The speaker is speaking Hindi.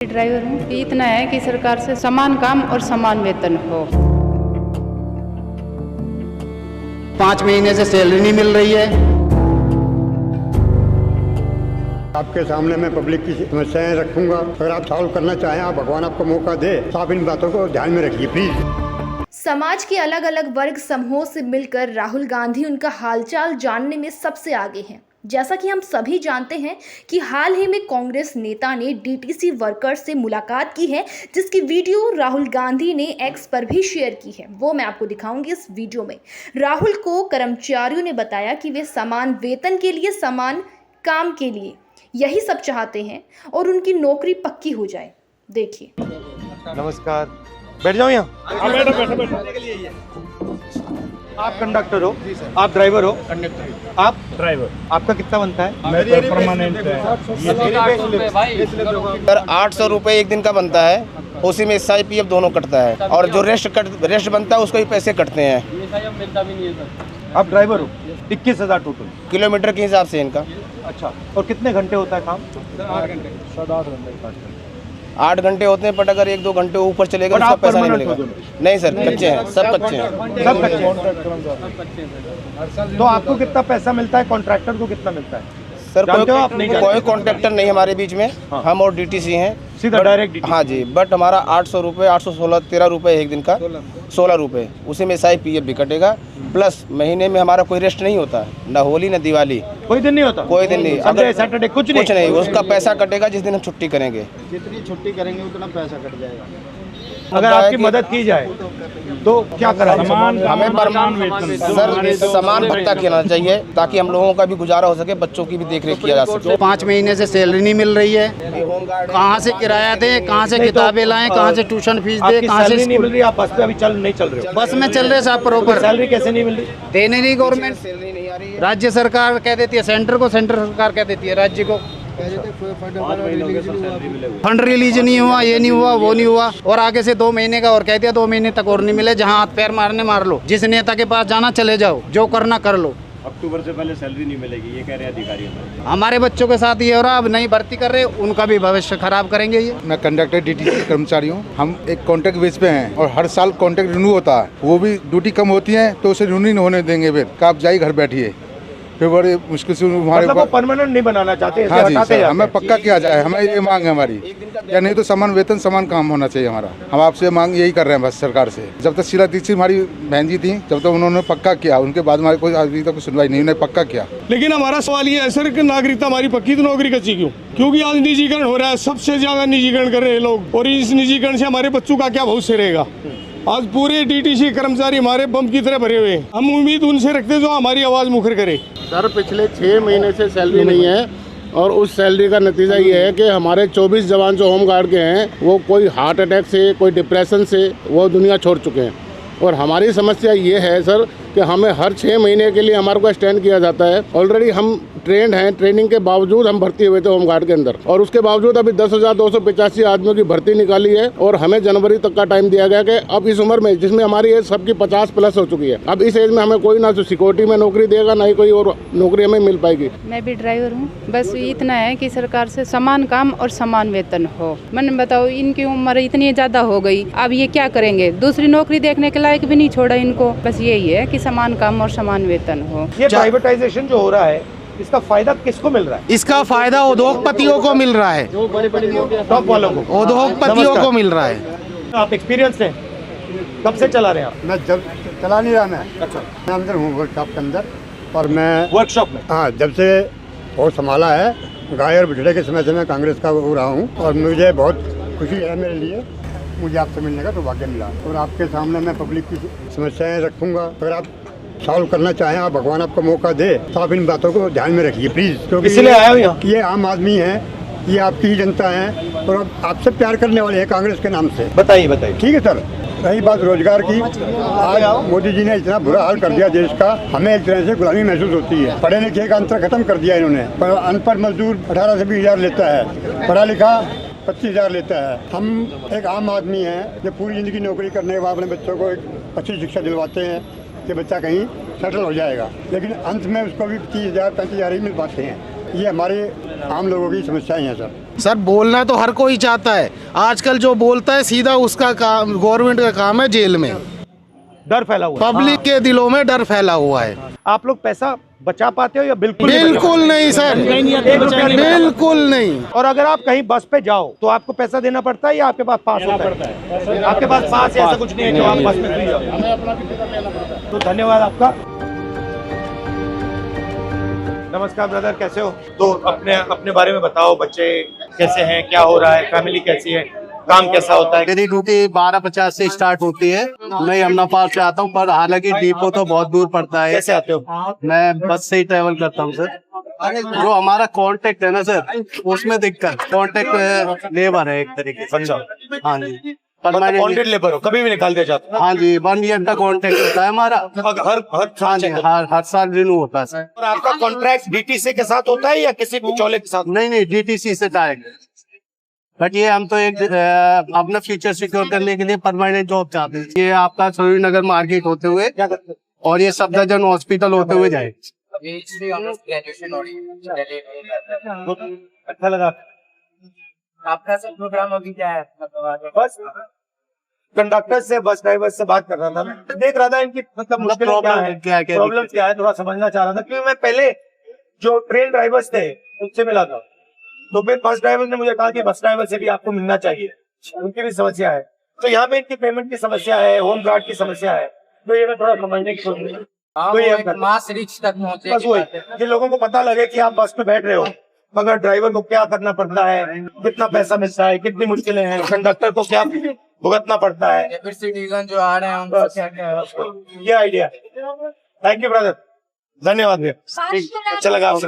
ड्राइवर हूँ। इतना है कि सरकार से समान काम और समान वेतन हो। 5 महीने से सैलरी नहीं मिल रही है। आपके सामने मैं पब्लिक की समस्याएं रखूंगा। अगर आप सॉल्व करना चाहें, आप भगवान आपको मौका दे, तो आप इन बातों को ध्यान में रखिए प्लीज। समाज के अलग अलग वर्ग समूहों से मिलकर राहुल गांधी उनका हालचाल जानने में सबसे आगे हैं। जैसा कि हम सभी जानते हैं कि हाल ही में कांग्रेस नेता ने डीटीसी वर्कर्स से मुलाकात की है, जिसकी वीडियो राहुल गांधी ने एक्स पर भी शेयर की है। वो मैं आपको दिखाऊंगी इस वीडियो में। राहुल को कर्मचारियों ने बताया कि वे समान वेतन के लिए, समान काम के लिए यही सब चाहते हैं और उनकी नौकरी पक्की हो जाए। देखिए। नमस्कार, बैठ जाओ यहाँ। बैठो। आप कंडक्टर हो, आप ड्राइवर हो, कंडक्टर आप ड्राइवर। आपका कितना बनता है? मैं तो परमानेंट सर 800 रुपये एक दिन का बनता है, उसी में SIPF दोनों कटता है और जो रेस्ट बनता है उसको ही पैसे कटते हैं। आप ड्राइवर हो, 21,000 टोटल किलोमीटर के हिसाब से इनका। अच्छा, और कितने घंटे होता है काम? 8 घंटे होते हैं, बट अगर 1-2 घंटे ऊपर चलेगा उसका पैसा नहीं मिलेगा। नहीं सर, कच्चे हैं, सब कच्चे हैं। सब कच्चे हैं। तो आपको कितना पैसा मिलता है, कॉन्ट्रैक्टर को कितना मिलता है? सर कोई कॉन्ट्रैक्टर नहीं हमारे बीच में। हाँ। हम और DTC हैं, सीधा डायरेक्ट। हाँ जी, बट हमारा 800 रुपये, 816, 13 रुपये एक दिन का, 16 रुपये, उसी में SIPF भी कटेगा। प्लस महीने में हमारा कोई रेस्ट नहीं होता, ना होली ना दिवाली, कोई दिन नहीं होता। कोई दिन नहीं, संडे सैटरडे कुछ नहीं। उसका पैसा कटेगा जिस दिन हम छुट्टी करेंगे। जितनी छुट्टी करेंगे उतना पैसा कट जाएगा। अगर आपकी मदद की जाए तो क्या करा? हमें सर समान भत्ता किया चाहिए ताकि हम लोगों का भी गुजारा हो सके, बच्चों की भी देखरेख किया जा सके। 5 महीने से सैलरी नहीं मिल रही है। कहाँ से किराया दें, कहाँ से किताबें लाएं, कहाँ से ट्यूशन फीस दें, कहाँ से नहीं मिल रही? आप बस पे अभी नहीं चल रहे हो? बस में चल रहे साहब प्रॉपर। सैलरी कैसे नहीं मिल रही? देने नहीं गवर्नमेंट, राज्य सरकार कह देती है सेंटर को, सेंटर सरकार कह देती है राज्य को। फंड रिलीज नहीं हुआ, ये नहीं हुआ, वो नहीं हुआ, और आगे से 2 महीने का और कह दिया 2 महीने तक और नहीं मिले। जहाँ हाथ पैर मारने मार लो, जिस नेता के पास जाना चले जाओ, जो करना कर लो। अक्टूबर से पहले सैलरी नहीं मिलेगी, ये कह रहे हैं अधिकारी। हमारे बच्चों के साथ ये हो रहा, अब नहीं भर्ती कर रहे, उनका भी भविष्य खराब करेंगे ये। मैं कंडक्टर DTC कर्मचारी हूँ। हम एक कॉन्ट्रैक्ट बेस पे हैं और हर साल कॉन्ट्रैक्ट रिन्यू होता है। वो भी ड्यूटी कम होती है तो उसे रिन्यू नहीं होने देंगे। फिर आप जाइए घर बैठिए, फिर बड़े मुश्किल से हमारे मतलब परमानेंट नहीं बनाना चाहते। हाँ जी सर, हमें पक्का किया जाए, हमें ये मांग है हमारी। या नहीं तो समान वेतन समान काम होना चाहिए हमारा। हम आपसे मांग यही कर रहे हैं बस सरकार से। जब तक शीला दीक्षित हमारी बहन जी थी, जब तक उन्होंने पक्का किया, उनके बाद हमारे कोई अभी तक सुनवाई नहीं, उन्होंने पक्का किया। लेकिन हमारा सवाल ये है सर कि नागरिकता हमारी पक्की तो नौकरी कच्ची क्यों? क्योंकि आज निजीकरण हो रहा है, सबसे ज्यादा निजीकरण कर रहे हैं लोग, और इस निजीकरण से हमारे बच्चों का क्या भविष्य रहेगा? आज पूरे DTC कर्मचारी हमारे बम की तरह भरे हुए हैं। हम उम्मीद उनसे रखते जो हमारी आवाज मुखर करे। सर पिछले 6 महीने से सैलरी नहीं है, और उस सैलरी का नतीजा ये है कि हमारे 24 जवान जो होम गार्ड के हैं, वो कोई हार्ट अटैक से, कोई डिप्रेशन से वो दुनिया छोड़ चुके हैं। और हमारी समस्या ये है सर कि हमें हर 6 महीने के लिए हमारे को स्टैंड किया जाता है। ऑलरेडी हम ट्रेंड हैं, ट्रेनिंग के बावजूद हम भर्ती हुए थे होमगार्ड के अंदर, और उसके बावजूद अभी 10,285 आदमियों की भर्ती निकाली है, और हमें जनवरी तक का टाइम दिया गया कि अब इस उम्र में, जिसमें हमारी एज सबकी 50 प्लस हो चुकी है, अब इस एज में हमें कोई ना तो सिक्योरिटी में नौकरी देगा, ना ही कोई और नौकरी हमें मिल पाएगी। मैं भी ड्राइवर हूँ। बस इतना है कि सरकार से समान काम और समान वेतन हो। मैंने बताओ, इनकी उम्र इतनी ज़्यादा हो गई, अब ये क्या करेंगे? दूसरी नौकरी देखने के लायक भी नहीं छोड़ा इनको। बस यही है कि समान काम और समान वेतन हो। ये प्राइवेटाइजेशन जो हो रहा है, इसका फायदा किसको मिल रहा है? इसका फायदा उद्योगपतियों को मिल रहा है, टॉप वालों को, उद्योगपतियों को मिल रहा है। आप एक्सपीरियंस हैं, कब से चला रहे हैं आप? मैं जब चला नहीं रहा, मैं अंदर हूँ वर्कशॉप के अंदर, और मैं वर्कशॉप में, हाँ, जब से और संभाला है, गाय और बिठड़े के समय से मैं कांग्रेस का हो रहा हूँ, और मुझे बहुत खुशी है मेरे लिए, मुझे आपसे मिलने का सौभाग्य मिला। और आपके सामने मैं पब्लिक की समस्याएं रखूंगा। अगर आप सॉल्व करना चाहें, आप भगवान आपको मौका दे, तो आप इन बातों को ध्यान में रखिए प्लीज। क्योंकि इसलिए आया हूँ यहाँ। ये आम आदमी है, ये आपकी ही जनता है, और आपसे प्यार करने वाले हैं कांग्रेस के नाम से। बताइए। ठीक है सर। रही बात रोजगार की, आज मोदी जी ने इतना बुरा हाल कर दिया देश का, हमें एक तरह से गुलामी महसूस होती है। पढ़े लिखे का अंतर खत्म कर दिया इन्होंने। अनपढ़ मजदूर 18 से 20 हज़ार लेता है, पढ़ा लिखा 25,000 लेता है। हम एक आम आदमी हैं जो पूरी ज़िंदगी नौकरी करने के बाद अपने बच्चों को एक अच्छी शिक्षा दिलवाते हैं कि बच्चा कहीं सेटल हो जाएगा, लेकिन अंत में उसको भी 30,000 35,000 ही मिल पाते हैं। ये हमारे आम लोगों की समस्याएं हैं सर। सर बोलना तो हर कोई चाहता है, आजकल जो बोलता है सीधा उसका काम, गवर्नमेंट का काम है जेल में। डर फैला हुआ है। पब्लिक के दिलों में डर फैला हुआ है। आप लोग पैसा बचा पाते हो या बिल्कुल बिल्कुल नहीं सर, बिल्कुल नहीं। और अगर आप कहीं बस पे जाओ तो आपको पैसा देना पड़ता है या आपके पास पास होता है? आपके पास पास ऐसा कुछ नहीं है कि आप बस में फ्री जाओ। तो धन्यवाद आपका। नमस्कार ब्रदर, कैसे हो? तो अपने बारे में बताओ, बच्चे कैसे हैं, क्या हो रहा है, फैमिली कैसी है, काम कैसा होता है? मेरी ड्यूटी 12:50 से स्टार्ट होती है। मैं यमुना पार से आता हूँ, पर हालांकि डिपो तो बहुत दूर पड़ता है। कैसे आते हो? मैं बस से ही ट्रेवल करता हूँ सर। जो हमारा कांटेक्ट है ना सर, उसमें दिक्कत, कांटेक्ट लेबर है एक तरीके से। अच्छा, हाँ जी, कॉन्ट्रैक्ट लेबर हो, कभी भी निकाल दिया जाता है? हाँ जी, 1 ईयर का कॉन्ट्रैक्ट होता है हमारा। हाँ जी, हर साल रिन्यू होता है सर। और आपका कॉन्ट्रैक्ट डीटीसी के साथ होता है या किसी बिचौले के साथ? नहीं, डीटीसी से डायरेक्ट। बट ये हम तो एक अपना फ्यूचर सिक्योर करने के लिए परमानेंट जॉब चाहते हैं। ये आपका श्रीनगर मार्केट होते हुए क्या करते हैं? और ये सफदरजंग हॉस्पिटल होते हुए जाए। अच्छा लगा। आपका सब प्रोग्राम अभी क्या है? बस कंडक्टर से, बस ड्राइवर से बात कर रहा था। मैं देख रहा था इनकी मतलब मुश्किलें क्या है, प्रॉब्लम क्या है, थोड़ा समझना चाह रहा था। क्योंकि मैं पहले जो ट्रेन ड्राइवर्स थे उनसे मिला था, तो फिर बस ड्राइवर ने मुझे कहा कि बस ड्राइवर से भी आपको मिलना चाहिए, उनकी भी समस्या है। तो यहाँ पे इनकी पेमेंट की समस्या है, होम गार्ड की समस्या है, तो ये मैं थोड़ा समझने की कोशिश करूँ। तो ये मास रिच तक पहुँचे, बस वही कि लोगों को पता लगे कि आप बस में बैठ रहे हो, मगर ड्राइवर को क्या करना पड़ता है, कितना पैसा मिलता है, कितनी मुश्किलें हैं, कंडक्टर को क्या भुगतना पड़ता है, फिर सिटीजन जो आ रहे हैं उनको क्या क्या ये आइडिया। थैंक यू ब्रदर, धन्यवाद भैया, अच्छा लगा आपसे।